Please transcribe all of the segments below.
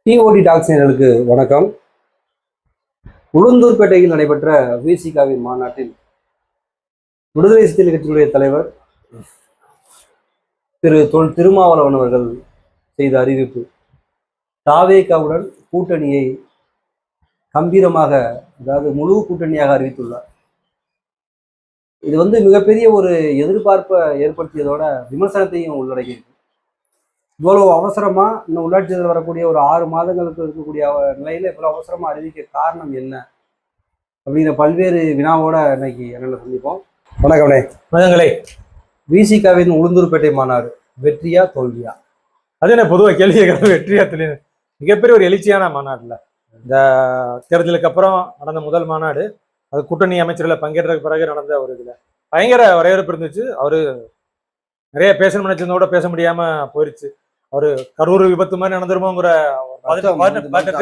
DOT tax சேனலுக்கு வணக்கம். உளுந்தூர்பேட்டையில் நடைபெற்ற விசிகாவின் மாநாட்டில் விடுதலை சிறுத்தைகள் கட்சியினுடைய தலைவர் திரு திருமாவளவன் அவர்கள் செய்த அறிவிப்பு தாவேகாவுடன் கூட்டணியை கம்பீரமாக, அதாவது முழு கூட்டணியாக அறிவித்துள்ளார். இது மிகப்பெரிய ஒரு எதிர்பார்ப்பை ஏற்படுத்தியதோட விமர்சனத்தையும் உள்ளடக்கியிருக்கு. இவ்வளவு அவசரமா இன்னும் உள்ளாட்சி தேர்தல் வரக்கூடிய ஒரு 6 மாதங்களுக்கு இருக்கக்கூடிய நிலையில இவ்வளவு அவசரமா அறிவிக்க காரணம் என்ன அப்படிங்கிற பல்வேறு வினாவோட இன்னைக்கு என்னென்ன சந்திப்போம். வணக்கம்ண்ணே. வணக்கங்களே. விசிகாவின் உளுந்தூர்பேட்டை மாநாடு வெற்றியா தோல்வியா? அது என்ன பொதுவாக கேள்வி வெற்றியா தோல்வி? மிகப்பெரிய ஒரு எழுச்சியான மாநாடுல இந்த தேர்தலுக்கு அப்புறம் நடந்த முதல் மாநாடு. அது கூட்டணி அமைச்சர்களை பங்கேற்றதுக்கு பிறகு நடந்த ஒரு இதுல பயங்கர வரவேற்பு இருந்துச்சு. அவரு நிறைய பேசணும் நினைச்சதோட பேச முடியாம போயிருச்சு. ஒரு கரூர் விபத்து மாதிரி நடந்துருமோங்கிற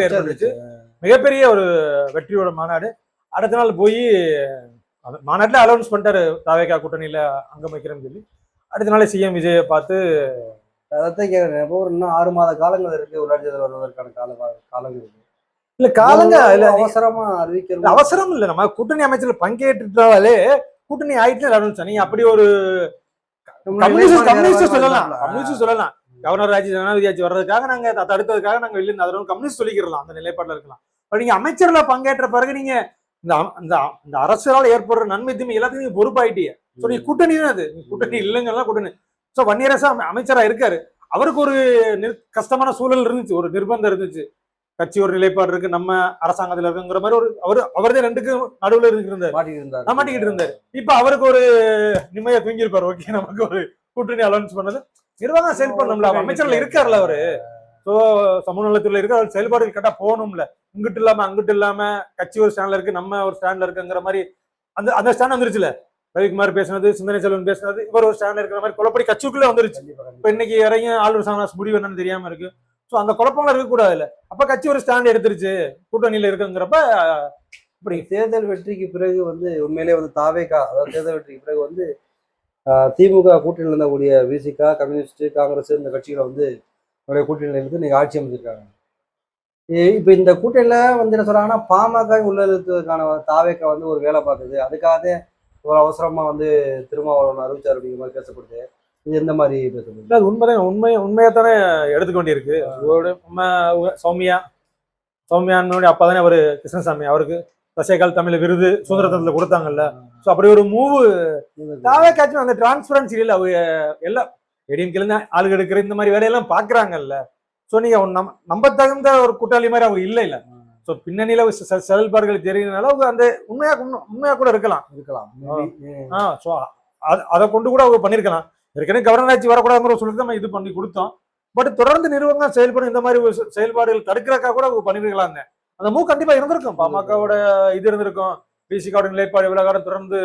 ஏற்பட்டுச்சு. மிகப்பெரிய ஒரு வெற்றியோட மாநாடு. அடுத்த நாள் போய் மாநாட்டில் அலௌன்ஸ் பண்ணிட்டாரு தாவேகா கூட்டணியில அங்கம் வைக்கிறேன்னு சொல்லி. அடுத்த நாள் சிஎம் விஜயை பார்த்து அதைத்தான் கேட்குறேன். இப்போ இன்னும் 6 மாத காலங்கள் இருக்கு உள்ளாட்சி தேர்தல் வருவதற்கான காலங்கள் இருக்கு. இல்ல காலங்க இல்ல அவசரமா அறிவிக்கிறது அவசரம் இல்லை. நம்ம கூட்டணி அமைச்சர்ல பங்கேற்றுட்டாலே கூட்டணி ஆயிட்டு அலௌன்ஸ். நீங்க அப்படி ஒரு கம்யூனிஸ்ட் சொல்லலாம். கவர்னர் ஆட்சி ஜனாதிபதி ஆட்சி வர்றதுக்காக நாங்க தடுத்ததுக்காக நாங்க வெளியே அதோட கம்யூனிஸ்ட் சொல்லிக்கிறலாம், அந்த நிலைப்பாட்டில் இருக்கலாம். பட் நீங்க அமைச்சர்ல பங்கேற்ற பிறகு நீங்க இந்த அரசால் ஏற்படுற நன்மை தீமை எல்லாத்தையும் நீங்க பொறுப்பாயிட்டீங்க. ஸோ நீங்க கூட்டணி தான், அது கூட்டணி இல்லைங்கலாம் கூட்டணி. ஸோ வன்னியரசா அமைச்சரா இருக்காரு. அவருக்கு ஒரு கஷ்டமான சூழல் இருந்துச்சு, ஒரு நிர்பந்தம் இருந்துச்சு. கட்சி ஒரு நிலைப்பாடு இருக்கு, நம்ம அரசாங்கத்துல இருக்குங்கிற மாதிரி ஒரு அவர்தான் ரெண்டுக்கும் நடுவுல மாட்டிக்கிட்டு இருந்தாரு. இப்ப அவருக்கு ஒரு நிம்மதியா தூங்கியிருப்பாரு. ஓகே, நமக்கு ஒரு கூட்டணி அலௌன்ஸ் பண்ணது நிர்வாகம் செயல்படணும்ல. அமைச்சர்ல இருக்காருல்ல அவரு. ஸோ சமூக நலத்துறையில இருக்க அவர் செயல்பாடுகள் கரெக்டா போகணும்ல. இங்கிட்டு இல்லாம அங்கிட்டு இல்லாம கட்சி ஒரு ஸ்டாண்ட்ல இருக்கு, நம்ம ஒரு ஸ்டாண்ட்ல இருக்குங்கிற மாதிரி அந்த ஸ்டாண்ட் வந்துருச்சுல. ரவிக்குமார் பேசினது, சிந்தனை செல்வன் பேசினது, இவர் ஒரு ஸ்டாண்ட்ல இருக்கிற மாதிரி குழப்படி கட்சிக்குள்ள வந்துருச்சு. இப்ப இன்னைக்கு இறங்கி ஆளுநர் சாமிநாஸ் முடிவு என்னன்னு தெரியாம இருக்கு. ஸோ அந்த குழப்பங்கள் இருக்கக்கூடாது இல்ல. அப்ப கட்சி ஒரு ஸ்டாண்ட் எடுத்துருச்சு, கூட்டணியில இருக்குங்கிறப்ப இப்படி தேர்தல் வெற்றிக்கு பிறகு உண்மையிலே தாவேகா, அதாவது தேர்தல் வெற்றிக்கு பிறகு திமுக கூட்டணியில் இருந்தக்கூடிய விசிகா, கம்யூனிஸ்ட், காங்கிரஸ் இந்த கட்சிகளை அவருடைய கூட்டணியில இருந்து இன்னைக்கு ஆட்சி அமைச்சிருக்காங்க. இப்போ இந்த கூட்டணியில என்ன சொல்றாங்கன்னா, பாமக உள்ளதுக்கான தாவேகா ஒரு வேலை பார்க்குது, அதுக்காக ஒரு அவசரமா திருமாவளவன் அறிவிச்சார் அப்படிங்கிற மாதிரி பேசப்படுது. இது எந்த மாதிரி பேசுறது? அது உண்மைதான், உண்மையாத்தானே எடுத்துக்க வேண்டியிருக்கு. சௌமியானுடைய அப்பா தானே அவரு கிருஷ்ணசாமி, அவருக்கு ரசிகால் தமிழ் விருது சுதந்திரத்துல கொடுத்தாங்கல்ல. ஸோ அப்படி ஒரு மூவ் தாவேகாச்சும் அந்த டிரான்ஸ்பரன்சி இல்லை. அவங்க எல்லாம் எடிஎம்கேல ஆளுக எடுக்கிற இந்த மாதிரி வேலையெல்லாம் பாக்குறாங்கல்ல. ஸோ நீங்க நம்ப தகுந்த ஒரு கூட்டாளி மாதிரி அவங்க இல்ல. ஸோ பின்னணியில செயல்பாடுகள் தெரியுதுனால அவங்க அந்த உண்மையா கூட இருக்கலாம். ஸோ அதை கொண்டு கூட அவங்க பண்ணிருக்கலாம். ஏற்கனவே கவர்னர் ஆட்சி வரக்கூடாதுங்கிற சொல்லிட்டு நம்ம இது பண்ணி கொடுத்தோம். பட் தொடர்ந்து நிறுவனம் செயல்படும் இந்த மாதிரி செயல்பாடுகள் தடுக்கிறக்கா கூட அவங்க பண்ணிருக்கலாங்க. அந்த மூவ் கண்டிப்பா இருந்திருக்கும். பாமகவோட இது இருந்திருக்கும். விசிகாவோட நிலைப்பாடு எவ்வளவு காலம் தொடர்ந்து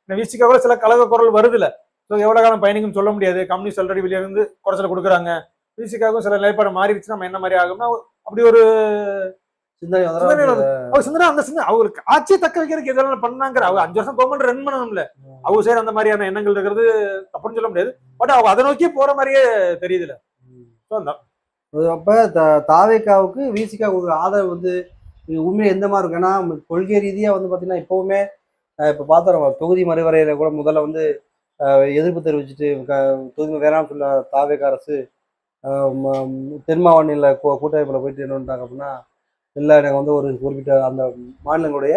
விசிகா கூட சில கழக குரல் வருதுல. ஸோ எவ்வளவு காலம் பயணிக்கும் சொல்ல முடியாது. கம்யூனிஸ்ட் ஆல்ரெடி வெளியே இருந்து குறைச்சல கொடுக்குறாங்க. விசிகாவுக்கும் சில நிலைப்பாடு மாறிடுச்சு, நம்ம என்ன மாதிரி ஆகும்னா அப்படி ஒரு சிந்தனை அந்த சிந்தனை அவங்களுக்கு ஆட்சியை தக்க வைக்கிறதுக்கு எதெல்லாம் பண்ணாங்கிற. அவங்க 5 வருஷம் கவர்மெண்ட் ரன் பண்ணணும்ல. அவங்க சைடு அந்த மாதிரியான எண்ணங்கள் இருக்கிறது தப்புன்னு சொல்ல முடியாது. பட் அவங்க அதை நோக்கி போற மாதிரியே தெரியுதுல. அப்ப தாவேகாவுக்கு விசிகா ஒரு ஆதரவு உண்மையை எந்த மாதிரி இருக்கு? ஏன்னா கொள்கை ரீதியா பாத்தீங்கன்னா இப்பவுமே இப்ப பார்த்தோம், தொகுதி மறுவரையில கூட முதல்ல எதிர்ப்பு தெரிவிச்சுட்டு தொகுதி வேணாம்னு சொல்ல தாவேகா அரசு தென் மாவட்டங்களில் கூட்டமைப்புல போயிட்டு என்ன பண்ணிட்டாங்க அப்படின்னா, இல்லை எனக்கு ஒரு குறிப்பிட்ட அந்த மாநிலங்களுடைய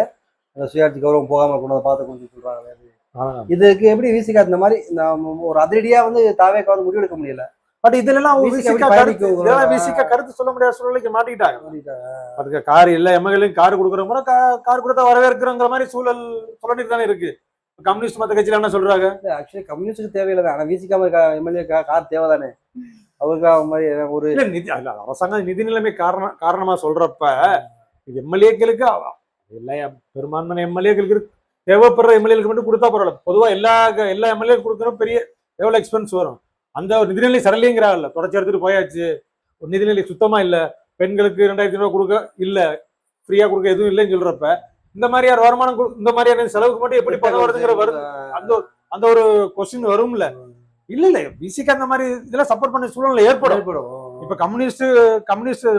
அந்த சுயாட்சி கௌரவம் போகாமல் கொண்டு பார்த்து கொஞ்சம் சொல்றாங்க. இதுக்கு எப்படி விசிகா இந்த மாதிரி ஒரு அதிரடியா தாவேகா முடிவெடுக்க முடியல. பட் இதுல எல்லாம் கருத்து சொல்ல முடியாத சூழ்நிலைக்கு மாட்டிக்கிட்டாங்க. அதுக்கு கார் இல்ல, எம்எல்ஏ கார் கொடுக்குற கார் கொடுத்தா வரவேற்கிறங்கிற மாதிரி சூழல் சொல்லிட்டு தானே இருக்கு. கம்யூனிஸ்ட் மத்த கட்சியில என்ன சொல்றாங்க? ஆக்சுவலி கம்யூனிஸ்டுக்கு தேவையில்லை, ஆனா விசிகா எம்எல்ஏ கார் தேவைதானே அவருக்கு. மாதிரி ஒரு அரசாங்கம் நிதி நிலைமை காரணமா சொல்றப்ப எம்எல்ஏக்களுக்கு பெரும்பான்மையான எம்எல்ஏக்களுக்கு தேவைப்படுற எம்எல்ஏக்கு மட்டும் கொடுத்தா பரவாயில்ல. பொதுவா எல்லா எம்எல்ஏ கொடுக்குறோம், பெரிய எவ்வளவு எக்ஸ்பென்ஸ் வரும். அந்த ஒரு நிதிநிலை சரலைங்கிறாங்கல்ல, தொடர்ச்சி எடுத்துட்டு போயாச்சு. ஒரு நிதிநிலை சுத்தமா இல்ல, பெண்களுக்கு 2500 ரூபாய் கொடுக்க இல்ல, ஃப்ரீயா கொடுக்க எதுவும் இல்லைன்னு சொல்றப்ப இந்த மாதிரியான வருமானம் இந்த மாதிரியான செலவுக்கு மட்டும் எப்படி பணம் வருதுங்கிற வருது. அந்த ஒரு கொஸ்டின் வரும்ல. இல்ல விசிக்கு அந்த மாதிரி இதெல்லாம் சப்போர்ட் பண்ண சூழ்நிலை ஏற்படும். இப்ப கம்யூனிஸ்ட்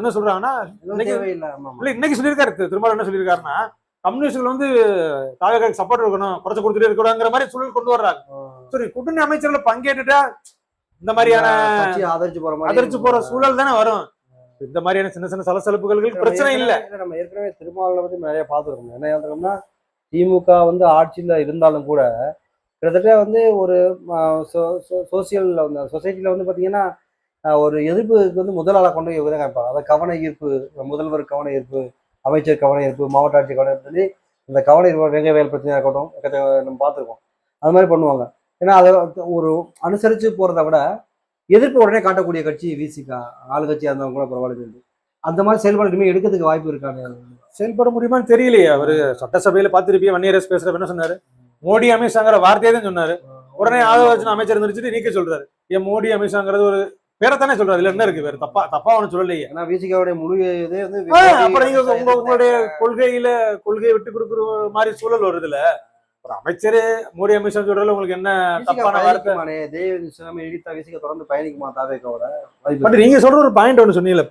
என்ன சொல்றாங்கன்னா, இன்னைக்கு தேவையில்லை. ஆமா, ஆமா. இல்ல இன்னைக்கு சொல்லியிருக்காரு திருமாவளவன் என்ன சொல்லியிருக்காருன்னா, கம்யூனிஸ்டுகள் வந்து தாவேகாவுக்கு சப்போர்ட் இருக்கணும், குறைச்சு கொடுத்துட்டே இருக்கக்கூடாதுங்கிற மாதிரி சூழல் கொண்டு வர்றாங்க. சரி, கூட்டணி அமைச்சர்ல பங்கேற்றுட்டா இந்த மாதிரியான கட்சியை ஆதரிச்சு போற சூழல் தானே வரும். இந்த மாதிரியான சின்ன சின்ன சலசலப்புகளுக்கு பிரச்சனை இல்ல. நம்ம ஏற்கனவே திருமாவளவனை பத்தி நிறைய பார்த்துருக்கோம். என்ன சொல்றோம்னா, திமுக வந்து ஆட்சியில இருந்தாலும் கூட கிட்டத்தட்ட வந்து ஒரு சோசியல் சொசைட்டில வந்து பாத்தீங்கன்னா ஒரு எதிர்ப்புக்கு வந்து முதல் ஆளா கொண்டு போய் இவங்க தான் காமிப்பாங்க. அதாவது கவன ஈர்ப்பு, முதல்வர் கவன ஈர்ப்பு, அமைச்சர் கவன ஈர்ப்பு, மாவட்ட ஆட்சியர் கவன ஈர்ப்பு சொல்லி இந்த கவன ஈர்ப்பு வெங்க வேலை பிரச்சனையா இருக்கட்டும் நம்ம பார்த்துருக்கோம். அது மாதிரி பண்ணுவாங்க. ஏன்னா அதை ஒரு அனுசரிச்சு போறதை விட எதிர்ப்பு உடனே காட்டக்கூடிய கட்சி விசிக. ஆளுங்கட்சியா இருந்தவங்க கூட பரவாயில்ல. அந்த மாதிரி செயல்பாடு இனிமேல் எடுக்கிறதுக்கு வாய்ப்பு இருக்காங்க. செயல்பட முடியுமான்னு தெரியலையே. அவரு சட்டசபையில பார்த்திருப்பிய வன்னியரசு பேசுறப்ப என்ன சொன்னாரு, மோடி அமித்ஷாங்கிற வார்த்தையே தான் சொன்னாரு. உடனே ஆதரவு அமைச்சர் நிறுத்திட்டு நீக்க சொல்றாரு. ஏன் மோடி அமித்ஷாங்கிறது ஒரு பேரத்தானே சொல்றாரு, இதுல என்ன இருக்கு, வேற தப்பா ஒண்ணு சொல்லலையே. ஏன்னா விசிகாவுடைய முழு இதே வந்து அப்புறம் நீங்க உங்களுடைய கொள்கையை விட்டு கொடுக்குற மாதிரி சூழல் வருதுல. ஒரு அமைச்சரு மோடி அமித்ஷா சொல்றதுல உங்களுக்கு என்ன தப்பான வார்த்தை? நீடித்தா விசிக தொடர்ந்து பயணிக்குமா தாவேக்காவோட? பட் நீங்க சொல்ற ஒரு பாயிண்ட் ஒண்ணு சொன்னீங்கல்ல,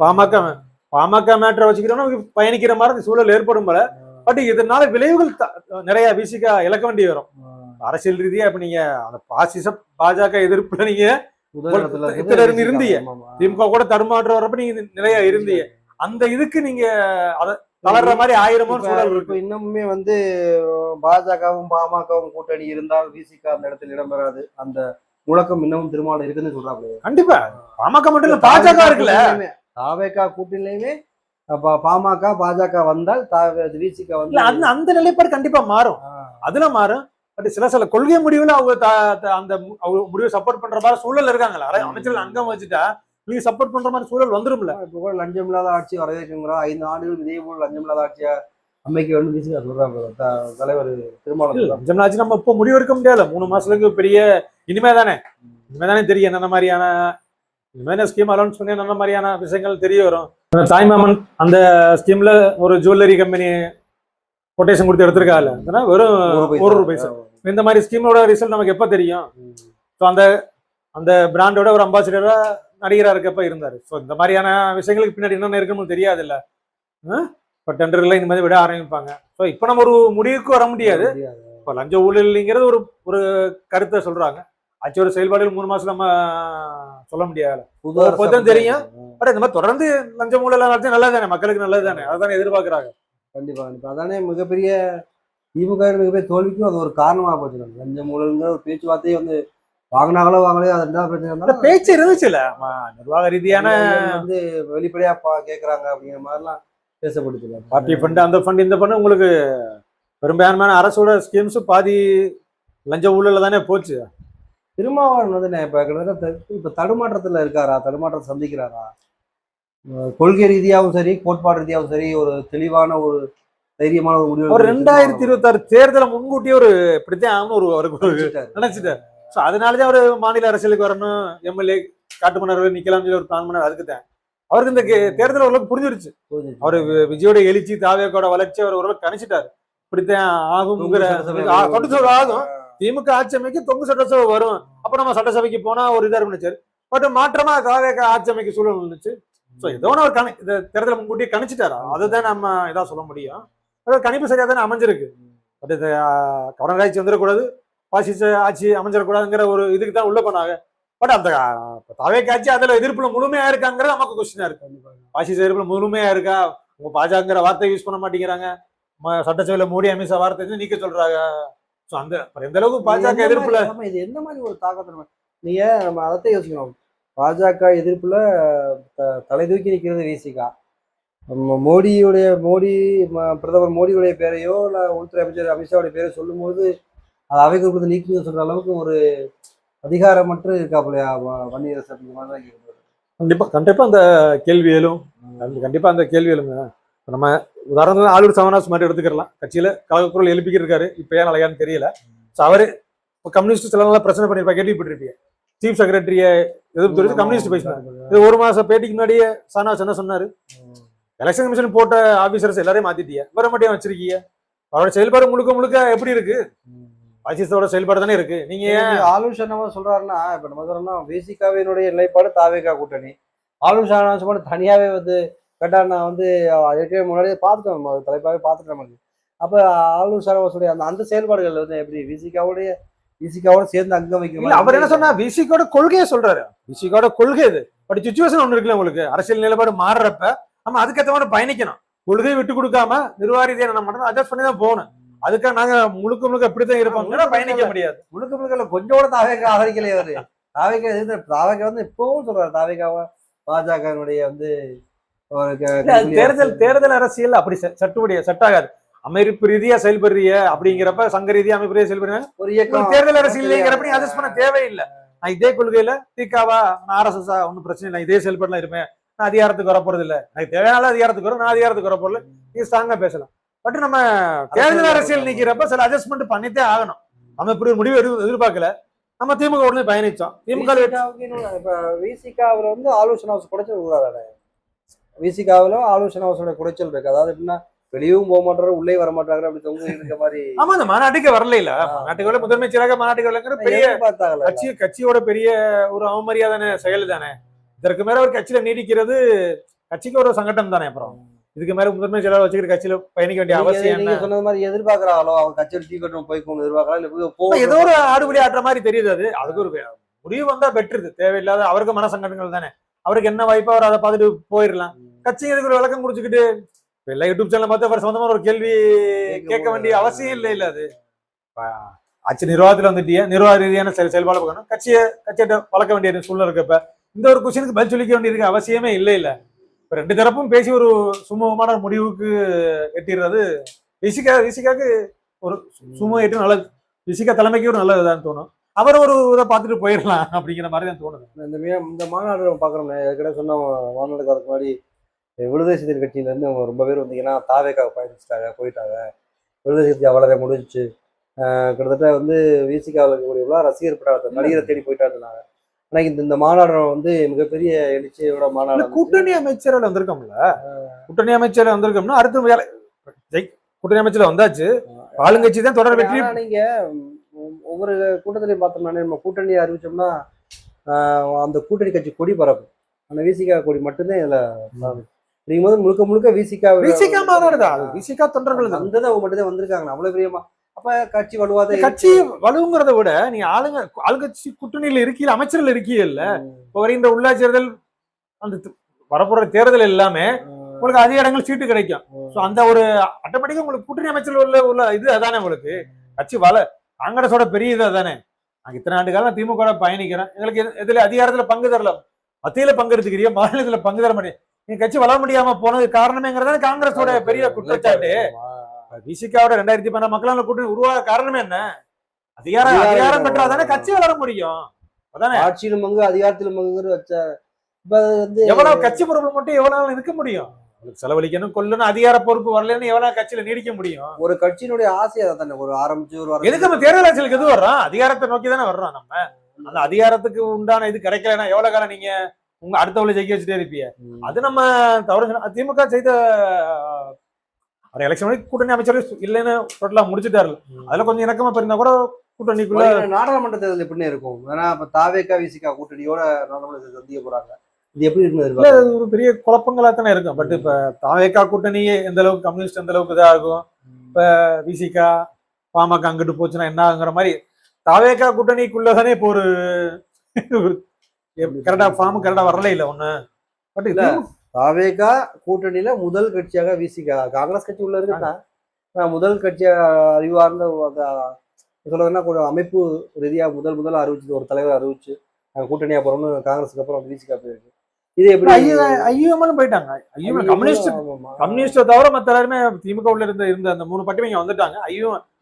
பாமக மேட்டரை வச்சுக்கிறோம்னா பயணிக்கிற மாதிரி சூழல் ஏற்படும் போல. பட் இதனால விளைவுகள் நிறைய விசிகா இழக்க வேண்டி வரும் அரசியல் ரீதியா. இப்ப நீங்க அந்த பாஜக எதிர்ப்புல நீங்க இருந்தீங்க, திமுக கூட தடுமாற்ற வரப்ப நீங்க நிறைய இருந்தீங்க. அந்த இதுக்கு நீங்க அத தளர்ற மாதிரி ஆயிரமோ சூழல் இருக்கு. இன்னமுமே வந்து பாஜகவும் பாமகவும் கூட்டணி இருந்தால் விசிகா அந்த இடத்துல இடம்பெறாது. அந்த முழக்கம் இன்னமும் திருமாவளவன் இருக்குன்னு சொல்றாங்க. கண்டிப்பா பாமக மட்டும் இல்ல, பாஜக இருக்குல்ல. தாவேகா கூட்டணியிலுமே பாமக பாஜக வந்தால் விசிக வந்து அந்த நிலைப்பாடு கண்டிப்பா மாறும். அதுல மாறும். பட் சில கொள்கை முடிவுல அவங்க அந்த முடிவை சப்போர்ட் பண்ற மாதிரி சூழல் இருக்காங்களா? அமைச்சர்கள் அங்கம் வச்சுட்டா நீங்க சப்போர்ட் பண்ற மாதிரி சூழல் வந்துரும்ல. இப்போ கூட லஞ்சம் இல்லாத ஆட்சி வரவேற்கிறோம். 5 ஆண்டுகள் இதே போல லஞ்சம் இல்லாத ஆட்சியா அம்மைக்கு வந்து விசிகா சொல்றாங்க தலைவர் திருமாவளவன். லஞ்சம் ஆட்சி நம்ம இப்போ முடிவு எடுக்க முடியாது. 3 மாசத்துக்கு பெரிய இனிமே தானே தெரியும் என்னென்ன மாதிரியான ஸ்கீம் அலௌன்ஸ் பண்ணி நல்ல மாதிரியான விஷயங்கள் தெரிய வரும். தாய்மாமன் அந்த ஸ்கீம்ல ஒரு ஜுவல்லரி கம்பெனி கொட்டேஷன் கொடுத்து எடுத்திருக்காங்க, வெறும் ₹1. இந்த மாதிரி ஸ்கீமோட ரிசல்ட் நமக்கு எப்ப தெரியும்? ஸோ அந்த பிராண்டோட ஒரு அம்பாசிடரா நடிகரா இருக்கப்ப இருந்தாரு. ஸோ இந்த மாதிரியான விஷயங்களுக்கு பின்னாடி என்னென்ன இருக்குன்னு தெரியாது இல்ல. இப்போ டெண்டர்ல இந்த மாதிரி விட ஆரம்பிப்பாங்க. ஸோ இப்போ நம்ம ஒரு முடிவுக்கு வர முடியாது. இப்போ லஞ்ச ஊழல்ங்கிறது ஒரு கருத்தை சொல்றாங்க. ஆட்சியோட செயல்பாடுகள் 3 மாசம் நம்ம சொல்ல முடியாது, தெரியும். பட் இந்த மாதிரி தொடர்ந்து லஞ்ச ஊழல் நல்லது தானே, மக்களுக்கு நல்லது தானே, அதானே எதிர்பார்க்கிறாங்க. கண்டிப்பா அதானே மிகப்பெரிய திமுக மிகப்பெரிய தோல்விக்கும் அது ஒரு காரணமா போச்சு. லஞ்ச ஊழல்ங்கிற ஒரு பேச்சுவார்த்தையே வந்து வாங்கினாங்களோ அது ரெண்டாவது பிரச்சனை பேச்சு இருந்துச்சுல. நிர்வாக ரீதியான வந்து வெளிப்படையா கேட்கறாங்க அப்படிங்கிற மாதிரிலாம் பேசப்பட்டுச்சு. பார்ட்டி ஃபண்ட் அந்த ஃபண்ட் இந்த ஃபண்ட் உங்களுக்கு பெரும்பான்மையான அரசோட ஸ்கீம்ஸ் பாதி லஞ்ச ஊழல்ல தானே போச்சு. திருமாவளவன் வந்து இப்ப தடுமாற்றத்துல இருக்காரா? தடுமாற்றத்தை சந்திக்கிறாரா? கொள்கை ரீதியாகவும் சரி, கோட்பாடு ரீதியாகவும் சரி, ஒரு தெளிவான ஒரு தைரியமான ஒரு முடிவு. ஒரு 2026 தேர்தலை முன்கூட்டியே ஒரு இப்படித்தான் அவருக்கு நினைச்சிட்டாரு. ஸோ அதனாலதான் அவரு மாநில அரசியலுக்கு வரணும், எம்எல்ஏ காட்டுமன்னர் நிக்கலாம்னு சொல்லி ஒரு பிளான் பண்ணார். அதுக்கு தான் அவருக்கு இந்த தேர்தல் ஓரளவுக்கு புரிஞ்சிருச்சு. அவரு விஜயோட எழுச்சி தாவேக்கோட வளர்ச்சி அவர் ஓரளவுக்கு கணிச்சிட்டாரு. இப்படித்தான் ஆகும், ஆகும். திமுக ஆட்சி அமைக்க தொங்கு சட்டசபை வரும், அப்ப நம்ம சட்டசபைக்கு போனா ஒரு இதா நினைச்சாரு. பட் மாற்றமா தாவேக ஆட்சி அமைக்க சூழல் இருந்துச்சு. ஸோ ஏதோ ஒரு இந்த தேர்தலை முன்கூட்டியே கணிச்சிட்டாரா? அதுதான் நம்ம இதா சொல்ல முடியும். கணிப்பு சரியா தானே அமைஞ்சிருக்கு. பட் இந்த கவர்னர் ஆட்சி வந்துடக்கூடாது, பாசிச ஆட்சி அமைஞ்சிடக்கூடாதுங்கிற ஒரு இதுக்கு தான் உள்ள போனாங்க. பட் அந்த தாவேக ஆட்சி அதுல எதிர்ப்புல முழுமையா இருக்காங்கிறது நமக்கு கொஸ்டினா இருக்கு. பாசிச எதிர்ப்புல முழுமையா இருக்கா? உங்க பாஜகங்கிற வார்த்தை யூஸ் பண்ண மாட்டேங்கிறாங்க, சட்டசபையில மோடி அமித்ஷா வார்த்தை நீக்க சொல்றாங்க. ஸோ அந்த எந்த அளவுக்கு பாஜக எதிர்ப்புல இது எந்த மாதிரி ஒரு தாக்கத்தை நீங்க நம்ம அதைத்தான் யோசிக்கணும். பாஜக எதிர்ப்புல தலை தூக்கி நிற்கிறது விசிகா. மோடி பிரதமர் மோடியுடைய பேரையோ இல்ல உள்துறை அமைச்சர் அமித்ஷாவுடைய பேரையோ சொல்லும் போது அது அவை குறிப்பிட்டு நீக்கி சொல்ற அளவுக்கு ஒரு அதிகாரமற்ற இருக்காப்புலையா வன்னியரசு அப்படிங்கிற மாதிரி தான் கேட்கப்படுது. கண்டிப்பா அந்த கேள்வி எழும். கண்டிப்பா அந்த கேள்வி எழுங்க. நம்ம உதாரணத்துல ஆளுநர் சவனாஸ் மாதிரி எடுத்துக்கலாம். கட்சியில கலக்குரல் எழுப்பிக்கிட்டு இருக்காரு. இப்ப ஏன் அழகான்னு தெரியல. அவரு கம்யூனிஸ்ட் சில நாள் பிரச்சனை பண்ணிருப்பா, கேள்விப்பட்டிருப்பீங்க. சீஃப் செக்ரட்டரிய எதிர்ப்பு தெரிவித்து கம்யூனிஸ்ட் பேசினார். இது 1 மாசம் பேட்டிக்கு முன்னாடியே சவனாஸ் என்ன சொன்னாரு? எலெக்ஷன் கமிஷன் போட்ட ஆபீசர்ஸ் எல்லாரையும் மாத்திட்டீங்க, இவரை மட்டும் வச்சிருக்கீங்க. அவரோட செயல்பாடு முழுக்க எப்படி இருக்கு? பாசிசத்தோட செயல்பாடு தானே இருக்கு. நீங்க ஆளுநர் என்ன சொல்றாருன்னா, இப்ப நம்ம சொல்றோம்னா விசிகாவினுடைய நிலைப்பாடு தாவேகா கூட்டணி, ஆளுநர் ஷானவாஸ் மட்டும் தனியாவே வந்து கேட்டா நான் வந்து ஏற்கனவே முன்னாடியே பார்த்துட்டோம், தலைப்பாவே பார்த்துட்டோம் நமக்கு. அப்ப ஆளுநர் ஷானவாஸுடைய அந்த செயல்பாடுகள் வந்து எப்படி விசிகாவோட சேர்ந்து அங்கம் வைக்கிற இல்ல மாதிரி அவர் என்ன சொன்னா விசிகோட கொள்கையை சொல்றாரு. விசிகோட கொள்கை இது. பட் சுச்சுவேஷன் ஒண்ணு இருக்குல்ல உங்களுக்கு, அரசியல் நிலைப்பாடு மாறுறப்ப நம்ம அதுக்கேற்ற மாதிரி பயணிக்கணும். கொள்கையை விட்டு கொடுக்காம நிர்வாக ரீதியா நம்ம மட்டும் அட்ஜஸ்ட் பண்ணி தான் போகணும். அதுக்காக நாங்க முழுக்க முழுக்க இப்படித்தான் இருப்போம் பயணிக்க முடியாது. முழுக்க கொஞ்சோட தாவேக்கா ஆதரிக்கலையே அவரு. தாவேக்கா வந்து இப்பவும் சொல்றாரு, தாவேக்காவை பாஜகனுடைய வந்து தேர்தல் அரசியல் அப்படி செட் ஆகாது. அமைப்பு ரீதியா செயல்படுறிய அப்படிங்கிறப்ப சங்க ரீதியா அமைப்பு ரீதியா செயல்படுறாங்க. ஒரு இயக்கம் தேர்தல் அரசியல் அட்ஜஸ்ட் பண்ண தேவையில்லை. நான் இதே கொள்கையில திகாவா நான் RSS ஒன்னும் பிரச்சனை இல்லை, இதே செயல்படலாம் இருப்பேன், நான் அதிகாரத்துக்கு வரப்போறது இல்லை, எனக்கு தேவையான அதிகாரத்துக்கு வரும், நான் அதிகாரத்துக்கு வரப்போறது நீ ஸ்ட்ராங்கா பேசலாம். பட் நம்ம தேர்தல் அரசியல் நிக்கிறப்ப சில அட்ஜஸ்ட்மெண்ட் பண்ணிட்டே ஆகணும். நம்ம இப்படி ஒரு முடிவு எதிர்பார்க்கல. நம்ம திமுக உடனே பயணிச்சோம். திமுக விசிகாவில் வந்து ஆலோசனை குடைச்சல் உள்ளாதானே, விசிகாவில் ஆலோசனை குடைச்சல் இருக்கு. அதாவது எப்படின்னா வெளியும் போக மாட்டாரு, உள்ளே வர மாட்டாங்க, அப்படி தொங்க இருக்க மாதிரி. ஆமா, அந்த மாநாட்டுக்கு வரல இல்ல, மாநாட்டுக்கு முதலமைச்சராக மாநாட்டுக்கு வரலங்கிற பெரிய கட்சியோட பெரிய ஒரு அவமரியாதான செயல் தானே. இதற்கு மேல ஒரு கட்சியில நீடிக்கிறது கட்சிக்கு ஒரு சங்கடம் தானே. அப்புறம் இதுக்கு மேல முதன்மை செயலாளர் வச்சுக்கிற கட்சியில பயணிக்க வேண்டிய அவசியம் நீங்க சொன்னது மாதிரி எதிர்பார்க்கறாங்களோ அவங்க கட்சியில் டீ கட்டும் போய்க்கணும் எதிர்பார்க்கலாம், இல்ல ஏதோ ஒரு ஆடுபடி ஆட்டுற மாதிரி தெரியுது. அதுக்கு ஒரு முடிவு வந்தா பெற்றது, தேவையில்லாத அவருக்கு மனசங்கடங்கள் தானே. அவருக்கு என்ன வாய்ப்போ அவர் அதை பார்த்துட்டு போயிடலாம். கட்சி எதுக்கு ஒரு விளக்கம் குடிச்சுக்கிட்டு எல்லா யூடியூப் சேனல் பார்த்து அவர் சொந்தமா ஒரு கேள்வி கேட்க வேண்டிய அவசியம் இல்லை. இல்ல அது ஆட்சி நிர்வாகத்துல வந்துட்டிய நிர்வாக ரீதியான செயல்பாடு பார்க்கணும், கட்சியிட்ட வளர்க்க வேண்டிய சூழ்நிலை இருக்கப்ப இந்த ஒரு கொஸ்டினுக்கு பதில் சொல்லிக்க வேண்டியதுக்கு அவசியமே இல்லை. இல்ல இப்ப ரெண்டு தரப்பும் பேசி ஒரு சுமூகமான முடிவுக்கு எட்டிடுறது விசிகாக்கு ஒரு சுமூகம் எட்டு நல்லது, விசிகா தலைமைக்கு ஒரு நல்லதுதான் தோணும். அவர் ஒரு இதை பார்த்துட்டு போயிடலாம் அப்படிங்கிற மாதிரி தான் தோணுது. இந்த மாநாடு பாக்குறோம், ஏற்கனவே சொன்ன மாநாடுக்கு அதுக்கு முன்னாடி விடுதலை சிறுத்தைகள் கட்சியில இருந்து அவங்க ரொம்ப பேர் வந்தீங்கன்னா தாவேக்காவை பயணிச்சுட்டாங்க, போயிட்டாங்க. விடுதலை சிறுத்தை அவ்வளோதான் முடிஞ்சிச்சு. கிட்டத்தட்ட வந்து விசிகாவில் இருக்கக்கூடிய ரசிகர் பட்டாளத்தை நடிகரை தேடி போயிட்டாருனாங்க. ஆனா இந்த மாநாடு வந்து மிகப்பெரிய எழுச்சியோட மாநாடு. கூட்டணி அமைச்சரவை வந்திருக்கோம்ல, கூட்டணி அமைச்சரவை வந்திருக்கோம்னா அடுத்த கூட்டணி அமைச்சர் வந்தாச்சு, ஆளுங்கட்சி தான் தொடர் வெற்றி. நீங்க ஒவ்வொரு கூட்டத்திலையும் பார்த்தோம்னா நம்ம கூட்டணி அறிவிச்சோம்னா அந்த கூட்டணி கட்சி கொடி பரப்பும், அந்த விசிகா கொடி மட்டும்தான் இதுல முழுக்க விசிகா மாநாடுதான், விசிகா தொண்டர்கள் மட்டும்தான் வந்திருக்காங்க. அவ்வளவு பிரியமா அப்ப கட்சி வலுவாத கட்சி வலுங்கிறத விட நீ ஆளுங்கட்சி கூட்டணியில இருக்கீங்க, அமைச்சர்கள் இருக்கீங்கல்ல. இப்போ வருகின்ற உள்ளாட்சி தேர்தல் அந்த வரப்போற தேர்தல் எல்லாமே உங்களுக்கு அதிக இடங்கள் சீட்டு கிடைக்கும். அந்த ஒரு ஆட்டோமேட்டிக்கா உங்களுக்கு கூட்டணி அமைச்சர்கள் உள்ள இது அதானே. உங்களுக்கு கட்சி காங்கிரஸோட பெரிய இது அதானே. நாங்க இத்தனை ஆண்டு காலம் திமுக பயணிக்கிறேன், எங்களுக்கு இதுல அதிகாரத்துல பங்கு தரல, மத்தியில பங்கு எடுத்துக்கிறிய, மாநிலத்துல பங்கு தர மாட்டேன், நீங்க கட்சி வளர முடியாம போனது காரணமேங்கிறத காங்கிரஸோட பெரிய குற்றச்சாட்டு. விசிகாவோட 2010 மக்களால் கூட்டணி உருவாக காரணமே என்ன? அதிகாரம் பெற்றாதானே கட்சி வளர முடியும். அதானே ஆட்சியிலும் பங்கு அதிகாரத்திலும் பங்கு வச்ச எவ்வளவு கட்சி பொறுப்பு மட்டும் எவ்வளவு இருக்க முடியும்? செலவழிக்கணும், கொல்லணும், அதிகார பொறுப்பு வரலன்னு எவ்வளவு கட்சியில நீடிக்க முடியும்? ஒரு கட்சியினுடைய ஆசை தானே. ஒரு ஆரம்பிச்சு எதுக்கு நம்ம தேர்தல் அரசியலுக்கு எது வர்றோம்? அதிகாரத்தை நோக்கி தானே வர்றோம். நம்ம அந்த அதிகாரத்துக்கு உண்டான இது கிடைக்கலன்னா எவ்வளவு காலம் நீங்க உங்க அடுத்தவளை ஜெயிக்க வச்சுட்டே இருப்பீங்க. அது நம்ம தவறு. திமுக செய்த எலெக்ஷன் கூட்டணி அமைச்சர் இல்லைன்னு டோட்டலா முடிச்சுட்டாரு. அதுல கொஞ்சம் இணக்கமா இருந்தா கூட கூட்டணிக்குள்ள நாடாளுமன்ற தேர்தல் எப்படின்னு இருக்கும். ஏன்னா இப்ப தாவேக்கா விசிகா கூட்டணியோட நாடாளுமன்ற சந்திக்க போறாங்க, இது எப்படி இருக்கு? ஒரு பெரிய குழப்பங்களா தானே இருக்கும். பட் இப்ப தாவேக்கா கூட்டணியே எந்த அளவுக்கு கம்யூனிஸ்ட் எந்த அளவுக்கு இதா இருக்கும், இப்ப விசிகா பாமக அங்கிட்டு போச்சுன்னா என்ன ஆகுங்கிற மாதிரி தாவேக்கா கூட்டணிக்குள்ளதானே இப்போ ஒரு கரெக்டா ஃபார்ம் கரெக்டா வரல இல்ல ஒண்ணு. பட் இல்ல தாவேக்கா கூட்டணியில முதல் கட்சியாக விசிகா, காங்கிரஸ் கட்சி உள்ள இருக்குன்னா முதல் கட்சியா அறிவார்ந்த சொல்றதுன்னா கொஞ்சம் அமைப்பு ரீதியா முதல்ல அறிவிச்சு ஒரு தலைவர் அறிவிச்சு கூட்டணியா போறோம்னு காங்கிரஸுக்கு அப்புறம் விசிகா போயிருக்கு. இது எப்படி ஐயூஎம்எல் போயிட்டாங்க. கம்யூனிஸ்ட தவிர மத்த எல்லாருமே திமுக உள்ள இருந்த அந்த 3 பட்டியும் இங்க வந்துட்டாங்க.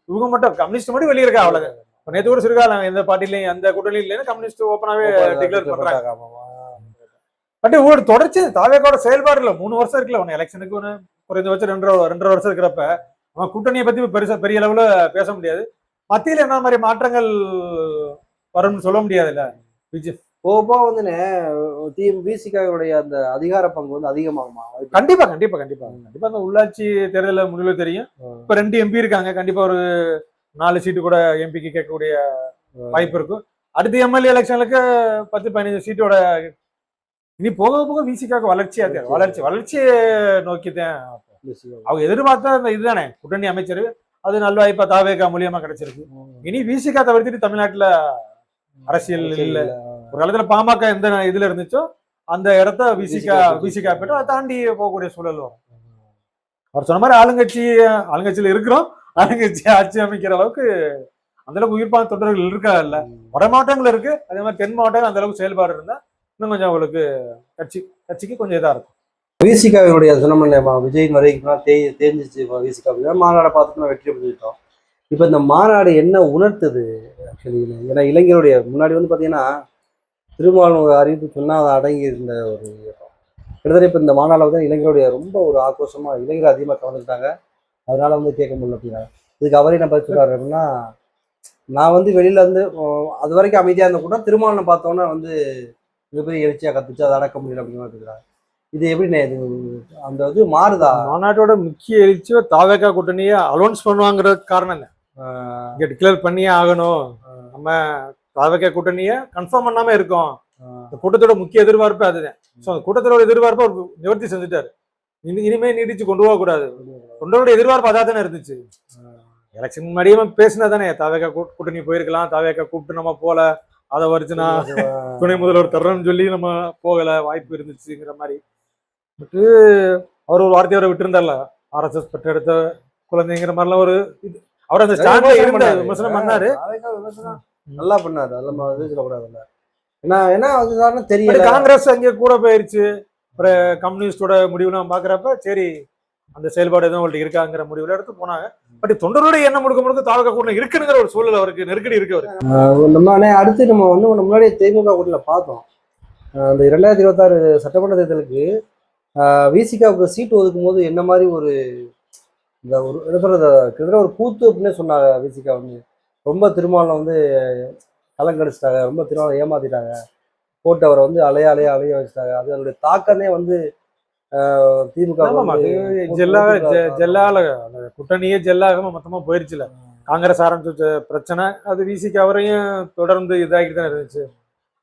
இவங்க மட்டும் கம்யூனிஸ்ட் மட்டும் வெளியே இருக்கா அவ்வளவு. நேற்று கூட சிறுகாலம் எந்த பார்ட்டிலையும் அந்த கூட்டணியும் இல்லைன்னு கம்யூனிஸ்ட் ஓப்பனாவே டிக்ளேர் பண்றாங்க. பட் ஒரு தொடர்ச்சி தாவேக்காவோட செயல்பாடு இல்ல. 3 வருஷம் இருக்குல்ல, ஒன்னு எலெக்ஷனுக்கு ஒன்று குறைந்தபட்சம் 2.5 வருஷம் இருக்கிறப்ப அவன் கூட்டணியை பத்தி பெரிய அளவுல பேச முடியாது. மத்தியில என்ன மாதிரி மாற்றங்கள் வரும்னு சொல்ல முடியாது இல்ல. போக வந்து விசிகாவுடைய அந்த அதிகார பங்கு வந்து அதிகமாகுமா? கண்டிப்பா கண்டிப்பா கண்டிப்பா கண்டிப்பா. அந்த உள்ளாட்சி தேர்தலில் முடிவு தெரியும். இப்ப 2 எம்பி இருக்காங்க, கண்டிப்பா ஒரு 4 சீட்டு கூட எம்பிக்கு கேட்கக்கூடிய வாய்ப்பு இருக்கும். அடுத்த எம்எல்ஏ எலெக்ஷனுக்கு 10-15 சீட்டோட இனி போக போக விசிகாக்கு வளர்ச்சியா தேவை. வளர்ச்சியை நோக்கிதான் அவங்க எதிர்பார்த்தா அந்த இதுதானே கூட்டணி அமைச்சர், அது நல்வாய்ப்பா தாவேகா மூலியமா கிடைச்சிருக்கு. இனி விசிகா தவிர்த்துட்டு தமிழ்நாட்டுல அரசியல் இல்ல. ஒரு காலத்துல பாமக எந்த இதுல இருந்துச்சோ அந்த இடத்த விசிகா பெற்று அதை தாண்டி போகக்கூடிய சூழல் வரும். அவர் சொன்ன மாதிரி ஆளுங்கட்சியில இருக்கிறோம், ஆளுங்கட்சி ஆட்சி அமைக்கிற அளவுக்கு அந்த அளவுக்கு உயிர்ப்பான தொண்டர்கள் இருக்கா இல்ல. வட மாவட்டங்கள் இருக்கு, அதே மாதிரி தென் மாவட்டங்கள் அந்த அளவுக்கு செயல்பாடு இருந்தா இன்னும் கொஞ்சம் அவங்களுக்கு கட்சிக்கு கொஞ்சம் இதா இருக்கும். விசிகாவினுடைய சொன்னோம்ல விஜயின் வரைக்கும் தேர்ந்துச்சு விசிகா மாநாடை பார்த்துட்டு வெற்றி பெற்றுட்டோம். இப்போ இந்த மாநாடு என்ன உணர்த்துது ஆக்சுவலி? ஏன்னா இளைஞருடைய முன்னாடி வந்து பார்த்தீங்கன்னா திருமாவளவன் அறிவிப்பு சொன்னால் அதை அடங்கி இருந்த ஒரு இயக்கம். கிட்டத்தட்ட இப்போ இந்த மாநாட்டில் வந்து இளைஞருடைய ரொம்ப ஒரு ஆக்ரோஷமாக இளைஞர் அதிகமாக கலந்துக்கிட்டாங்க, அதனால வந்து கேட்க முடியல அப்படின்னாங்க. இதுக்கு அவரே என்ன பதில் சொல்றாரு அப்படின்னா, நான் வந்து வெளியில இருந்து அது வரைக்கும் அமைதியாக இருந்த கூட திருமாவளவன் பார்த்தோன்னா வந்து மிகப்பெரிய எழுச்சியாக கத்துச்சு, அதை அடக்க முடியல அப்படின்னு இருக்கிறாங்க. இது எப்படிண்ணே இது அந்த இது மாறுதா? மாநாட்டோட முக்கிய எழுச்சியோ தாவேகா கூட்டணியை அலௌன்ஸ் பண்ணுவாங்கிறது காரணம் என்ன, இங்க டிக்ளேர் பண்ணியே ஆகணும், நம்ம தாவேகா கூட்டணியை கன்ஃபார்ம் பண்ணாம இருக்கோம். இந்த கூட்டத்தோட முக்கிய எதிர்பார்ப்பு அதுதான். ஸோ அந்த கூட்டத்தோட எதிர்பார்ப்பு அவர் நிவர்த்தி செஞ்சுட்டாரு. இனிமே நீடிச்சு கொண்டு போக கூடாது. தொண்டரோட எதிர்பார்ப்பு அதான் தானே இருந்துச்சு. எலெக்ஷன் முன்னாடியே பேசினா தானே தாவேகா கூட்டணி போயிருக்கலாம், தாவேகா கூப்பிட்டு நம்ம போல, அதை வரிச்சுனா துணை முதல்வர் தர்றோம்னு சொல்லி நம்ம போகல, வாய்ப்பு இருந்துச்சுங்கிற மாதிரி. பட்டு அவர் ஒரு வார்த்தையோட விட்டுருந்தார்ல, RSS பெற்றெடுத்த குழந்தைங்கிற மாதிரிலாம் ஒரு இது அவர் அந்த ஸ்டாண்ட்ல இருந்த விமர்சனம் பண்ணாரு. நல்லா பண்ணாரு, அதெல்லாம் இது சொல்லக்கூடாது. ஏன்னா அது காரணம் தெரியல. காங்கிரஸ் அங்கே கூட போயிருச்சு, அப்புறம் கம்யூனிஸ்டோட முடிவுலாம் பாக்குறப்ப சரி அந்த செயல்பாடு எதுவும் அவங்கள்ட்ட இருக்காங்கிற முடிவுல எடுத்து போனாங்க. பட் தொண்டருடைய எண்ணம் முழுக்க தாவக கூட்டணி இருக்குங்கிற ஒரு சூழல் அவருக்கு நெருக்கடி இருக்கு. அவருக்கு நம்ம அடுத்து நம்ம வந்து முன்னாடியே திமுக கூட்டணியில பார்த்தோம். அந்த 2026 சட்டமன்ற தேர்தலுக்கு விசிகாவுக்கு சீட்டு ஒதுக்கும் போது என்ன மாதிரி ஒரு இந்த ஒரு என்ன சொல்றது கிட்டத்தட்ட ஒரு கூத்து அப்படின்னே சொன்னாங்க. விசிகா வந்து ரொம்ப திருமாவளவன் வந்து கலங்கடிச்சிட்டாங்க, ரொம்ப திருமாவளவன் ஏமாத்திட்டாங்க, போட்டு அவரை வந்து அலைய வச்சுட்டாங்க. அது அதனுடைய தாக்கமே வந்து திமுக ஜெல்லால கூட்டணியே ஜெல்லாக மொத்தமா போயிருச்சுல. காங்கிரஸ் ஆரம்பிச்ச பிரச்சனை அது விசிக்கு அவரையும் தொடர்ந்து இதாகிட்டு தான் இருந்துச்சு.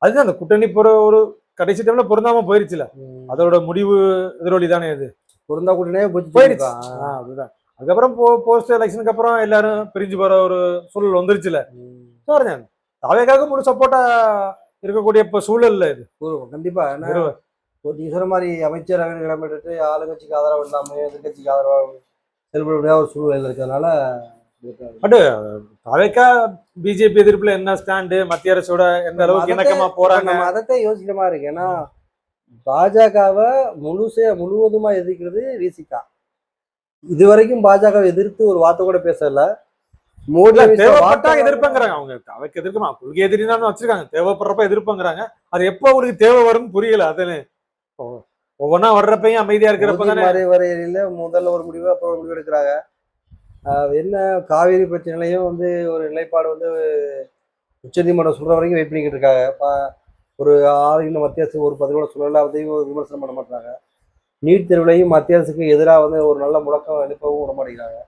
அதுதான் அந்த கூட்டணி ஒரு கடைசி டைம்ல பொருந்தாம போயிருச்சுல, அதோட முடிவு எதிரொலி தானே அது. பொருந்தா கூட்டணியே போயிருச்சு. அதுதான் அதுக்கப்புறம் போஸ்ட் எலெக்ஷனுக்கு அப்புறம் எல்லாரும் பிரிஞ்சு போற ஒரு சூழல் வந்துருச்சுல. தாவேக்காக முழு சப்போர்ட்டா இருக்கக்கூடிய இப்ப சூழல்ல இது கண்டிப்பா. நீங்க சொன்ன மாதிரி அமைச்சரவை இடம்பெற்று ஆளுங்கட்சிக்கு ஆதரவு இல்லாம எதிர்கட்சிக்கு ஆதரவாக செயல்பட முடியாத ஒரு சூழ்நிலை இருக்கிறதுனால. பட் தாவேக்கா பிஜேபி எதிர்ப்புல என்ன ஸ்டாண்டு, மத்திய அரசோட எந்த அளவுக்கு இணக்கமா போறாங்க, அதைத்தான் யோசிக்கமா இருக்கு. ஏன்னா பாஜகவை முழுவதுமா எதிர்க்கிறது விசிகா. இதுவரைக்கும் பாஜகவை எதிர்த்து ஒரு வார்த்தை கூட பேசல. மோடி தேவைப்பட்டா எதிர்ப்புங்கிறாங்க. அவங்க தாவேக்கு எதிர்க்குமா கொள்கை எதிரிதான் வச்சிருக்காங்க, தேவைப்படுறப்ப எதிர்ப்புங்கிறாங்க. அது எப்ப அவங்களுக்கு தேவை வரும்னு புரியல. அதுன்னு ஒவ்வொன்னா வர்றப்பையும் அமைதியா இருக்கிறப்ப வரையில முதல்ல ஒரு முடிவு அப்புறம் ஒரு முடிவு எடுக்கிறாங்க. என்ன காவேரி பிரச்சனையிலையும் வந்து ஒரு நிலைப்பாடு வந்து உச்சநீதிமன்றம் சொல்ற வரைக்கும் வெயிட் பண்ணிக்கிட்டு இருக்காங்க. ஒரு 6 மத்திய அரசு ஒரு பதிவோட சொல்லல, அதையும் விமர்சனம் பண்ண மாட்டாங்க. நீட் தேர்வுலையும் மத்திய அரசுக்கு எதிராக வந்து ஒரு நல்ல முழக்கம் எழுப்பவும் விட மாட்டேங்கிறாங்க.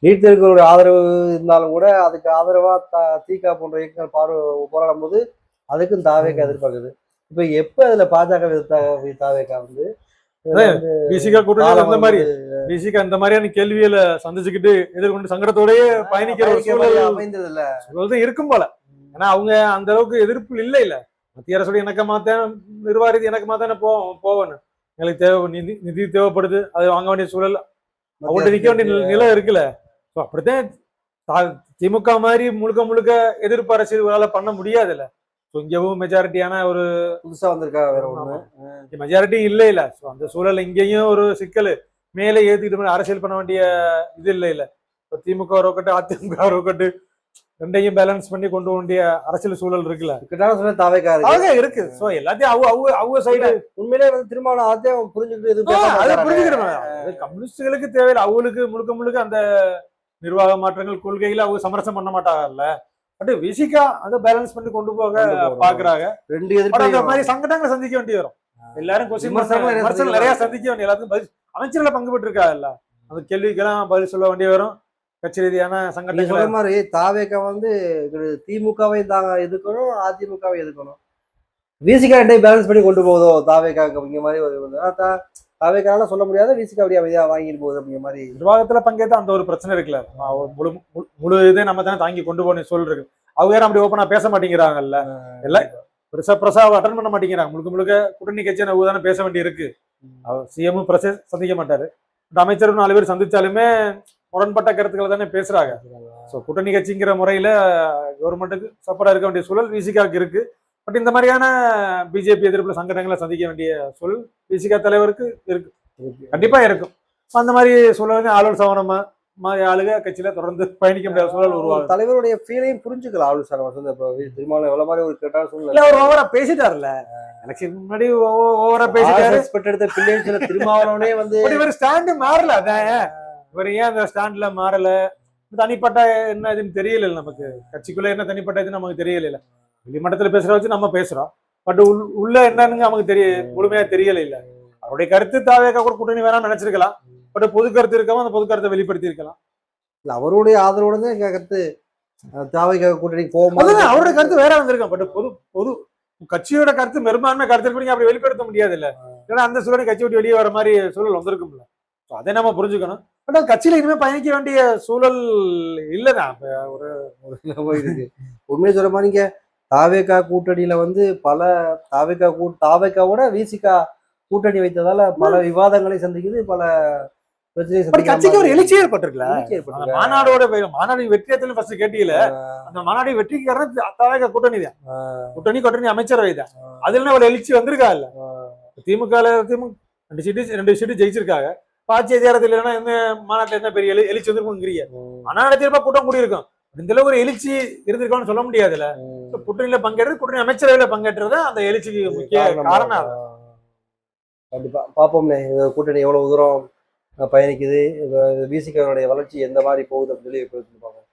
நீட் தேர்வுகளுடைய ஆதரவு இருந்தாலும் கூட அதுக்கு ஆதரவா திக போன்ற இயக்கங்கள் போராடும் போது அதுக்கும் தாவேக்கா எதிர்பார்க்குது. இப்ப எப்ப அதுல பாஜக தாவேக்கா வந்து அந்த மாதிரியான கேள்வியில சந்திச்சுக்கிட்டு எதிர்கொண்டு சங்கடத்தோடய பயணிக்கிற அமைந்தது இல்ல இருக்கும் போல. ஏன்னா அவங்க அந்த அளவுக்கு எதிர்ப்பு இல்ல மத்திய அரசோட இணக்கமாத்தான் நிர்வாகி இணக்கமாத்தானே போவணும். எங்களுக்கு நிதி தேவைப்படுது, அது வாங்க வேண்டிய சூழல், அவங்கள்ட்ட நிக்க வேண்டிய நிலை இருக்குல்ல. அப்படித்தான் திமுக மாதிரி முழுக்க எதிர்ப்பு அரசியல் பண்ண முடியாதுல்ல. இங்கேயும் மெஜாரிட்டியான ஒரு புதுசா வந்திருக்கா, வேற ஒண்ணு மெஜாரிட்டி இல்ல. அந்த சூழல் இங்கேயும் ஒரு சிக்கல், மேலே ஏத்துக்கிட்டு அரசியல் பண்ண வேண்டிய இது இல்ல. திமுக இருக்கட்டு அதிமுக இருக்கட்டு ரெண்டையும் பேலன்ஸ் பண்ணி கொண்டு வேண்டிய அரசியல் சூழல் இருக்குல்ல, இருக்கு. சோ எல்லாத்தையும் அவங்க சைடு உண்மையிலே வந்து திருமாவளவன் அதையும் புரிஞ்சுக்கிறேன். கம்யூனிஸ்டுகளுக்கு தேவையில்லை, அவங்களுக்கு முழுக்க அந்த நிர்வாக மாற்றங்கள் கொள்கையில அவங்க சமரசம் பண்ண மாட்டாங்கல்ல. பட் விசிகா அதை பேலன்ஸ் பண்ணி கொண்டு போக பாக்குறாங்க. ரெண்டு மாதிரி சங்கடங்களை சந்திக்க வேண்டி வரும். எல்லாரும் நிறைய சந்திக்க வேண்டிய எல்லாத்துக்கும் அமைச்சர்களை பங்கு பெற்று இருக்காங்கல்ல, அந்த கேள்விக்கெல்லாம் பதில் சொல்ல வேண்டிய வரும். கட்சி ரீதியான சங்கடங்கள் மாதிரி தாவேக்கா வந்து திமுகவை எதுக்கணும், அதிமுகவை எதுக்கணும். விசிகா ரெண்டையும் பேலன்ஸ் பண்ணி கொண்டு போகுதோ தாவேக்கா அப்படிங்கிற மாதிரி தாவேக்கால சொல்ல முடியாத விசிகா அப்படியே அமைதியா வாங்கிட்டு போகுது அப்படிங்கிற மாதிரி. நிர்வாகத்துல பங்கேற்ற அந்த ஒரு பிரச்சனை இருக்குல்ல, முழு முழு இதே நம்ம தானே தாங்கி கொண்டு போகணும் சொல் இருக்கு. அவங்க வேற அப்படி ஓப்பனா பேச மாட்டேங்கிறாங்கல்ல, எல்லாம் பிரசா அட்டன் பண்ண மாட்டேங்கிறாங்க. முழுக்க முழுக்க கூட்டணி கட்சி நம்ம தானே பேச வேண்டி இருக்கு. சிஎம் பிரசே சந்திக்க மாட்டாரு, அமைச்சரும் 4 பேர் சந்திச்சாலுமே முரண்பட்ட கருத்துக்களை தானே பேசுறாங்க. ஸோ கூட்டணி கட்சிங்கிற முறையில கவர்மெண்ட்டுக்கு சப்போர்ட்டா இருக்க வேண்டிய சூழல் விசிகாவுக்கு இருக்கு. பட் இந்த மாதிரியான பிஜேபி எதிர்ப்புல சங்கடங்களை சந்திக்க வேண்டிய சூழல் விசிகா தலைவருக்கு இருக்கு, கண்டிப்பா இருக்கும். அந்த மாதிரி சூழல் ஆளுநர் சவரமா மாதிரி ஆளுக கட்சியில தொடர்ந்து பயணிக்க முடியாத சூழல் உருவாகும். தலைவருடைய ஃபீலையும் புரிஞ்சுக்கலாம் ஆளுநர் சார் வந்து திருமாவளவன் எவ்வளவு மாதிரி ஒரு கேட்டான சூழல். அவர் ஓவரா பேசிட்டாருல்ல, எலெக்ஷன் முன்னாடி ஓவரா பேசிட்டாரு. எடுத்த பிள்ளைன்னு திருமாவளவனே வந்து இவர் ஸ்டாண்டு மாறல, அதான் இவர் ஏன் அந்த ஸ்டாண்ட்ல மாறல, தனிப்பட்ட என்ன இதுன்னு தெரியல நமக்கு. கட்சிக்குள்ள என்ன தனிப்பட்ட இது நமக்கு தெரியல. வெளிமட்டத்துல பேசுற வச்சு நம்ம பேசுறோம், பட் உள்ள என்னன்னு நமக்கு முழுமையா தெரியல. இல்ல அவருடைய கருத்து தாவேக்கா கூட கூட்டணி வேணாம்னு நினைச்சிருக்கலாம், பட் பொது கருத்து இருக்காம அந்த பொது கருத்தை வெளிப்படுத்தி இருக்கலாம். இல்ல அவருடைய ஆதரவோட தான் எங்க கருத்து தாவேக்கா கூட்டணிக்கு போகும்போது அவருடைய கருத்து வேற வந்திருக்கும். பட் பொது கட்சியோட கருத்து பெரும்பான்மை கருத்து அப்படி வெளிப்படுத்த முடியாது இல்ல, ஏன்னா அந்த சூழலை கட்சி விட்டு வெளியே வர மாதிரி சூழல் வந்திருக்கும்ல. அதை நம்ம புரிஞ்சுக்கணும். பட் கட்சியில இனிமே பயணிக்க வேண்டிய சூழல் இல்லதான் ஒரு இருக்கு. உண்மையை சொல்ல மாதிரி நீங்க தாவேக்கா கூட்டணியில வந்து பல தாவேக்காவோட விசிகா கூட்டணி வைத்ததால பல விவாதங்களை சந்திக்குது, பல கட்சிக்கு ஒரு எழுச்சி ஏற்பட்டிருக்கல. மாநாடு வெற்றியத்துல ஃபர்ஸ்ட் கேட்டீங்கல, அந்த மாநாடு வெற்றிக்கு காரணம் தாவேக்கா கூட்டணி தான். கூட்டணி அமைச்சரவை தான். அதுல ஒரு எழுச்சி வந்திருக்கா இல்ல. திமுக 2 சீட்டு ஜெயிச்சிருக்காங்க, ஆட்சி அதிகாரத்தில் இல்லைன்னா என்ன மாநாட்டில் என்ன பெரிய எழுச்சி வந்திருக்குங்கிறீங்க. மாநாடு தீர்ப்பா கூட்டம் கூடியிருக்கும், இந்த ஒரு எழுச்சி இருந்திருக்கான்னு சொல்ல முடியாதுல்ல. கூட்டணியில பங்கேற்றது, கூட்டணி அமைச்சரவையில பங்கேற்றது அந்த எழுச்சிக்கு முக்கிய காரணம். கண்டிப்பா பார்ப்போம்ல கூட்டணி எவ்வளவு தூரம் பயணிக்குது, விசிகாவுடைய வளர்ச்சி எந்த மாதிரி போகுது அப்படின்னு சொல்லி பார்ப்போம்.